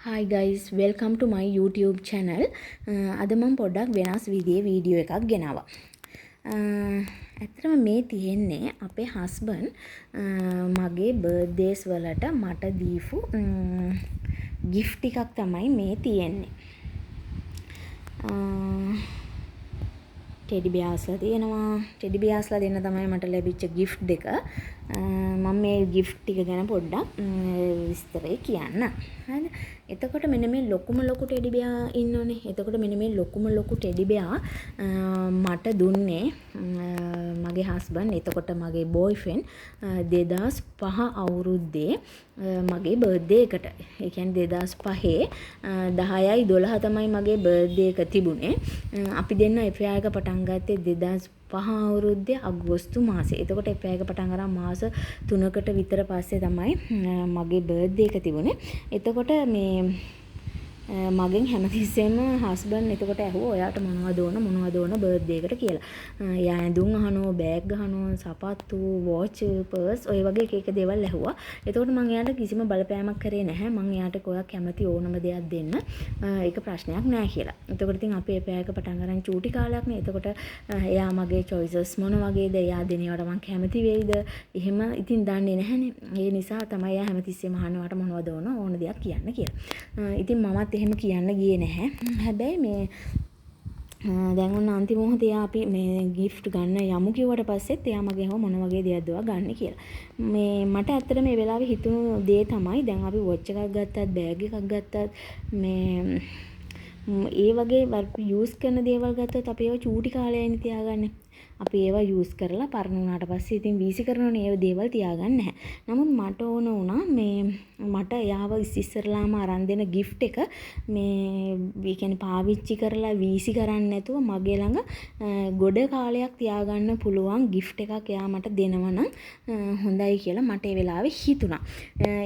Hi guys, welcome to my YouTube channel. අද මම පොඩ්ඩක් වෙනස් විදිහේ වීඩියෝ එකක් ගෙනාවා. ඇත්තටම මේ තියෙන්නේ අපේ හස්බන්ඩ් මගේ බර්ත්ඩේස් වලට මට දීපු gift එකක් තමයි මේ තියෙන්නේ. ටෙඩි බියාස්ලා තියෙනවා. ටෙඩි බියාස්ලා දෙන්න තමයි මට ලැබිච්ච gift දෙක. මම මේ gift ටික ගැන පොඩ්ඩක් විස්තරේ කියන්න. හරිද? එතකොට මෙන්න මේ ලොකුම ලොකු ටෙඩි බියා ඉන්නෝනේ. එතකොට මෙන්න මේ ලොකුම ලොකු ටෙඩි බියා මට දුන්නේ මගේ හස්බන්ඩ්. එතකොට මගේ බොයිෆ්‍රෙන්ඩ් 2005 අවුරුද්දේ මගේ බර්ත්ඩේ එකට. ඒ කියන්නේ 2005 10යි 12 තමයි මගේ බර්ත්ඩේ එක තිබුණේ. අපි දෙන්න එෆයා එක පටන් ගත්තේ 2005 අවුරුද්දේ අගෝස්තු මාසේ. එතකොට එෆයා එක පටන් අරන් මාස 3කට විතර පස්සේ තමයි මගේ බර්ත්ඩේ එක තිබුණේ. එතකොට මේ මගෙන් හැමතිස්සෙම හස්බන්ඩ් එතකොට ඇහුවා ඔයාට මොනවද ඕන බර්ත්ඩේ එකට කියලා. යා ඇඳුම් අහනවා, බෑග් අහනවා, සපත්තු, වොච්, පර්ස් ඔය වගේ එක එක දේවල් ඇහුවා. එතකොට මම එයාට කිසිම බලපෑමක් කරේ නැහැ. මම එයාට කොයක් කැමති ඕනම දෙයක් දෙන්න. ඒක ප්‍රශ්නයක් නෑ කියලා. එතකොට ඉතින් අපි ඒ පැයක පටන් අරන් චූටි කාලයක් නේ. එතකොට එයා මගේ choices මොන වගේද, එයා දෙනවට මම කැමති වෙයිද, එහෙම ඉතින් දන්නේ නැහනේ. ඒ නිසා තමයි එයා හැමතිස්සෙම අහනවාට මොනවද ඕන දෙයක් කියන්න කියලා. ඉතින් මමත් එහෙම කියන්න ගියේ නැහැ. හැබැයි මේ දැන් ඔන්න අන්තිම මොහොතේ අපි මේ gift ගන්න යමු කිව්වට පස්සෙත් එයා මගේ අහුව මොන වගේ දෙයක්ද ගන්න කියලා. මේ මට ඇත්තට මේ වෙලාවේ හිතුණු දේ තමයි දැන් අපි watch එකක් ගත්තත් බෑග් එකක් ගත්තත් මේ ඒ වගේ යූස් කරන දේවල් ගත්තොත් අපි ඒවා චූටි කාලයයිනේ තියාගන්නේ. අපි ඒවා යූස් කරලා පරණ වුණාට පස්සේ ඉතින් වීසි කරනෝනේ ඒ දේවල් තියාගන්න නැහැ. නමුත් මට ඕන වුණා මේ මට එයාව ඉස්සෙල්ලාම අරන් දෙන gift එක මේ කියන්නේ පාවිච්චි කරලා වීසි කරන්නේ නැතුව මගේ ළඟ ගොඩ කාලයක් තියාගන්න පුළුවන් gift එකක් එයා මට දෙනවා නම් හොඳයි කියලා මට ඒ වෙලාවේ හිතුණා.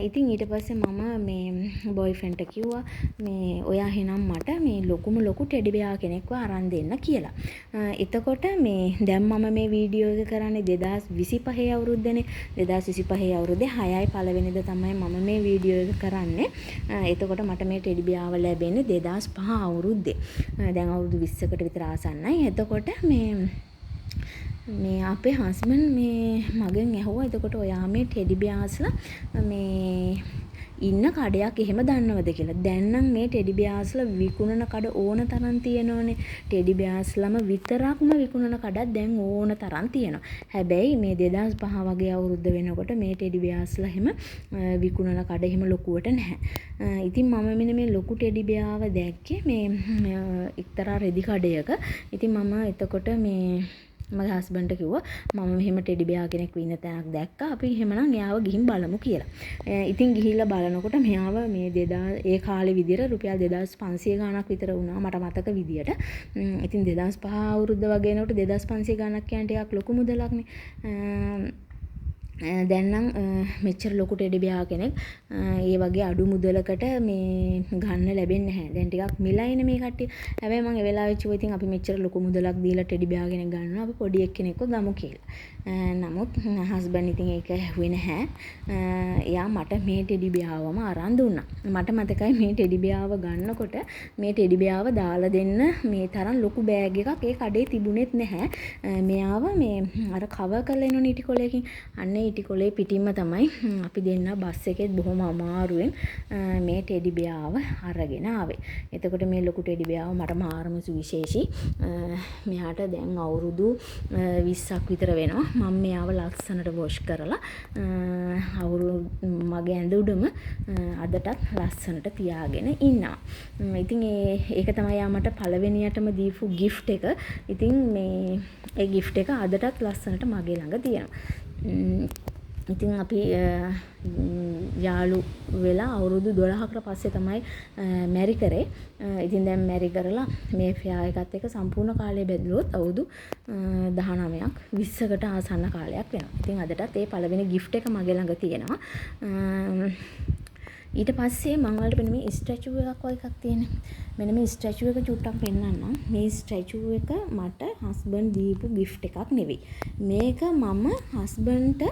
ඉතින් ඊට පස්සේ මම මේ බොයිෆ්‍රෙන්ඩ්ට කිව්වා මේ ඔයා එහෙනම් මට මේ ලොකුම ලොකු ටෙඩි බියා කෙනෙක්ව අරන් දෙන්න කියලා. එතකොට මේ දැන් මම මේ වීඩියෝ එක කරන්නේ 2025 අවුරුද්දනේ. 2025 අවුරුද්දේ 6යි පළවෙනිදා තමයි මම මේ වීඩියෝ එක කරන්නේ. එතකොට මට මේ ටෙඩි බියාව ලැබෙන්නේ 2005 අවුරුද්දේ. දැන් අවුරුදු 20කට විතර ආසන්නයි. එතකොට මේ අපේ හස්බන්ඩ් මේ මගෙන් ඇහුවා එතකොට ඔයා මේ ටෙඩි බියාස්ලා මේ ඉන්න කඩයක් එහෙම දන්නවද කියලා. දැන් නම් මේ ටෙඩි බියාස්ලා විකුණන කඩ ඕන තරම් තියෙනවනේ. ටෙඩි බියාස්ලාම විතරක්ම විකුණන කඩක් දැන් ඕන තරම් තියෙනවා. හැබැයි මේ 2005 වගේ අවුරුද්ද වෙනකොට මේ ටෙඩි බියාස්ලා එහෙම විකුණන කඩ එහෙම ලොකුවට නැහැ. ඉතින් මම මෙන්න මේ ලොකු ටෙඩි බියාව දැක්කේ මේ එක්තරා රෙදි කඩයක. ඉතින් මම එතකොට මේ මගේ හස්බන්ඩ්ට කිව්වා මම මෙහෙම ටෙඩි බියා කෙනෙක් ඉන්න තැනක් දැක්කා. අපි එහෙමනම් එයාව ගිහින් බලමු කියලා. ඉතින් ගිහිල්ලා බලනකොට මෙයාව මේ 2000 ඒ කාලේ විදියට රුපියල් 2500 ගාණක් විතර වුණා මට මතක විදියට. ඉතින් 2005 අවුරුද්ද වගේ නේට 2500 ගාණක් කියන්නේ ටිකක් ලොකු මුදලක්නේ. දැන් නම් මෙච්චර ලොකු ටෙඩි බියා කෙනෙක් ඒ වගේ අඩු මුදලකට මේ ගන්න ලැබෙන්නේ නැහැ. දැන් ටිකක් මිලයිනේ මේ කට්ටිය. හැබැයි මම ඒ වෙලාවෙ කිව්වා ඉතින් අපි මෙච්චර ලොකු මුදලක් දීලා ටෙඩි බියා කෙනෙක් ගන්නවා. අපි පොඩි එක්කෙනෙක්ව ගමු කියලා. නමුත් හස්බන්ඩ් ඉතින් ඒක ඇහුවේ නැහැ. එයා මට මේ ටෙඩි බියාවම අරන් දුන්නා. මට මතකයි මේ ටෙඩි බියාව ගන්නකොට මේ ටෙඩි බියාව දාලා දෙන්න මේ තරම් ලොකු බෑග් එකක් ඒ කඩේ තිබුණෙත් නැහැ. මෙයාව මේ අර කවර් කරලා එන ඉටි කොලයකින් අන්න ඉටි කොලේ පිටින්ම තමයි අපි දෙන්න බස් එකෙත් බොහොම අමාරුවෙන් මේ ටෙඩි බියාව අරගෙන ආවේ. එතකොට මේ ලොකු ටෙඩි බියාව මට මාරම සුවිශේෂී. මෙයාට දැන් අවුරුදු 20ක් විතර වෙනවා. මම මෙයාව ලස්සනට වොෂ් කරලා මගේ ඇඳ උඩම අදටත් ලස්සනට තියාගෙන ඉන්නවා. ඉතින් ඒක තමයි මට පළවෙනියටම දීපු gift එක. ඉතින් මේ ඒ gift එක අදටත් ලස්සනට මගේ ළඟ තියෙනවා. ඉතින් අපි යාළු වෙලා අවුරුදු 12කට පස්සේ තමයි මැරි කරේ. ඉතින් දැන් මැරි කරලා මේ ෆෙයා එකත් එක්ක සම්පූර්ණ කාලය බැලුවොත් අවුරුදු 19ක් 20කට ආසන්න කාලයක් වෙනවා. ඉතින් අදටත් ඒ පළවෙනි gift එක මගේ ළඟ තියෙනවා. ඊට පස්සේ මම වලට මෙන්න මේ ස්ටැචු එකක් වගේ එකක් තියෙනවා. මෙන්න මේ ස්ටැචු එක චුට්ටක් පෙන්නන්නම්. මේ ස්ටැචු එක මට හස්බන්ඩ් දීපු gift එකක් නෙවෙයි. මේක මම හස්බන්ඩ්ට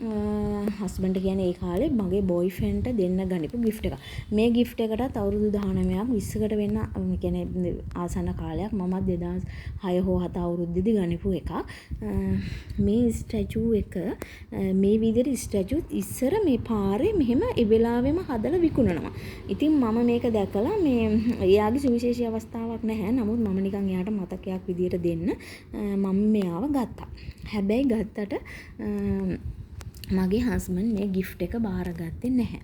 හස්බන්ඩ් කියන්නේ ඒ කාලේ මගේ බොයිෆ්‍රෙන්ඩ්ට දෙන්න ගනිපු gift එකක්. මේ gift එකටත් අවුරුදු 19ක් 20කට වෙන්න කියන්නේ ආසන්න කාලයක් මමත් 2006 හෝ 7 අවුරුද්දේදී ගනිපු එකක්. මේ ස්ටැචු එක මේ විදිහට ස්ටැචු ඉස්සර මේ පාරේ මෙහෙම ඒ වෙලාවෙම හදලා විකුණනවා. ඉතින් මම මේක දැකලා මේ එයාගේ සුවිශේෂී අවස්ථාවක් නැහැ. නමුත් මම නිකන් එයාට මතකයක් විදියට දෙන්න මම මෙයාව ගත්තා. හැබැයි ගත්තට මගේ හස්බන්ඩ් මේ gift එක බාරගත්තේ නැහැ.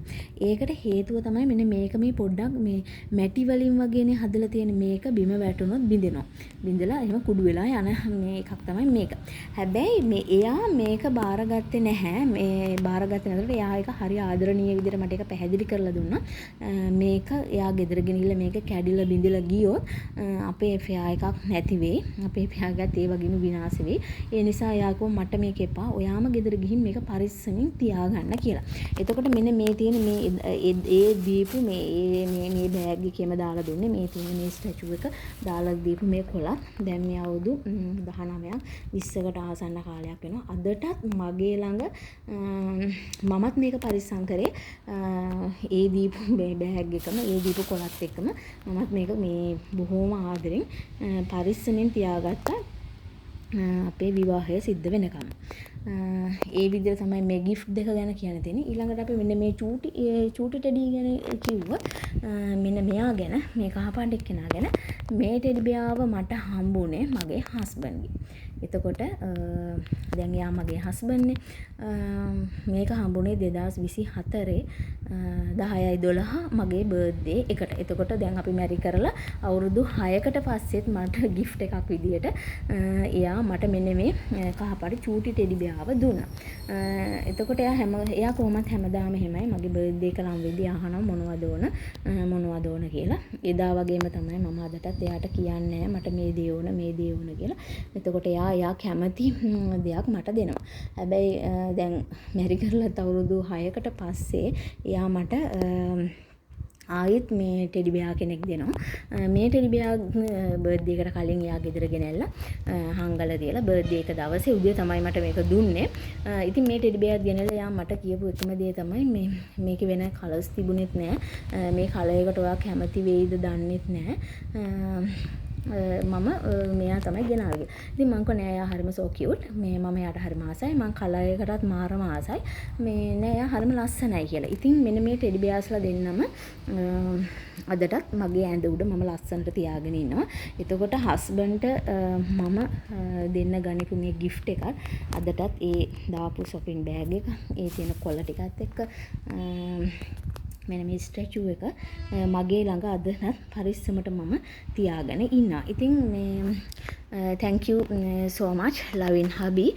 ඒකට හේතුව තමයි මෙන්න මේක මේ පොඩ්ඩක් මේ මැටි වලින් වගේනේ හදලා තියෙන මේක බිම වැටුනොත් බිඳෙනවා. බිඳලා එහෙම කුඩු වෙලා යන මේ එකක් තමයි මේක. හැබැයි මේ එයා මේක බාරගත්තේ නැහැ. මේ බාරගත්තේ නැතුව එයා එක හරි ආදරණීය විදිහට මට ඒක පැහැදිලි කරලා දුන්නා. මේක එයා ගෙදර ගෙනිහිල්ලා මේක කැඩිලා බිඳලා ගියොත් අපේ ෆෙයා එකක් නැති වෙයි. අපේ ෆෙයා එකත් ඒ වගේම විනාශ වෙයි. ඒ නිසා එයා කිව්වා මට මේක එපා. ඔයාම ගෙදර ගිහින් මේක පරිස්සමින් තියාගන්න කියලා. එතකොට මෙන්න මේ තියෙන මේ ඒ දීපු මේ බෑග් එකේම දාලා දුන්නේ මේ තියෙන මේ ස්ටැචු එක දාලා දීපු මේ කොලක් දැන් මේ අවුරුදු 19ක් 20කට ආසන්න කාලයක් වෙනවා. අදටත් මගේ ළඟ මමත් මේක පරිස්සම් කරේ ඒ දීපු බෑග් එකම ඒ දීපු කොලත් එක්කම මමත් මේක මේ බොහොම ආදරෙන් පරිස්සමෙන් තියාගත්තා. අපේ විවාහය සිද්ධ වෙනකම්. ඒ විදිහට තමයි මේ gift දෙක ගැන කියන්න තියෙන්නේ. ඊළඟට අපි මෙන්න මේ චූටි ටෙඩි ගැන කිව්වොත් මෙන්න මෙයා ගැන මේ කහපාට එක්කෙනා ගැන මේ ටෙඩි බියාව මට හම්බුනේ මගේ හස්බන්ඩ්ගේ. එතකොට දැන් එයා මගේ හස්බන්ඩ්නේ. මේක හම්බුනේ 2024 10/12 මගේ බර්ත්ඩේ එකට. එතකොට දැන් අපි මැරි කරලා අවුරුදු 6කට පස්සෙත් මට gift එකක් විදියට එයා මට මෙන්න මේ කහපාට චූටි ටෙඩි බියාව දුන්නා. එතකොට එයා කොහොමත් හැමදාම එහෙමයි මගේ බර්ත්ඩේ එක ලම් වෙද්දී අහනවා මොනවද ඕන කියලා. එදා වගේම තමයි මම අදටත් එයාට කියන්නේ මට මේ දේ ඕන කියලා. එතකොට එයා කැමති දෙයක් මට දෙනවා. හැබැයි දැන් මැරි කරලා අවුරුදු 6කට පස්සේ එයා මට ආයෙත් මේ ටෙඩි බියා කෙනෙක් දෙනවා. මේ ටෙඩි බියා බර්ත්ඩේ එකට කලින් එයා ගෙදර ගෙනල්ලා හංගලා තියලා බර්ත්ඩේ එක දවසේ උදේ තමයි මට මේක දුන්නේ. ඉතින් මේ ටෙඩි බියාත් ගෙනල්ලා එයා මට කියපු එකම දේ තමයි මේකේ වෙන කලර්ස් තිබුණෙත් නෑ. මේ කලර් එකට ඔයා කැමති වෙයිද දන්නෙත් නෑ. මම මෙයා තමයි ගෙනාවේ. ඉතින් මං කෝ නෑ එයා හරිම so cute. මම එයාට හරිම ආසයි. මං කලර් එකටත් මාරම ආසයි. නෑ එයා හරිම ලස්සනයි කියලා. ඉතින් මෙන්න මේ ටෙඩි බියාස්ලා දෙන්නම අදටත් මගේ ඇඳ උඩ මම ලස්සනට තියාගෙන ඉන්නවා. එතකොට හස්බන්ඩ්ට මම දෙන්න ගනිපු මේ gift එකත් අදටත් ඒ දාපු shopping bag එක ඒ තියෙන කොළ ටිකත් එක්ක මෙන්න මේ ස්ටැචු එක මගේ ළඟ අදටත් පරිස්සමට මම තියාගෙන ඉන්නවා. ඉතින් මේ thank you so much loving hubby.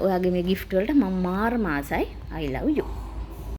ඔයාගේ මේ gift වලට මම මාරම ආසයි. I love you.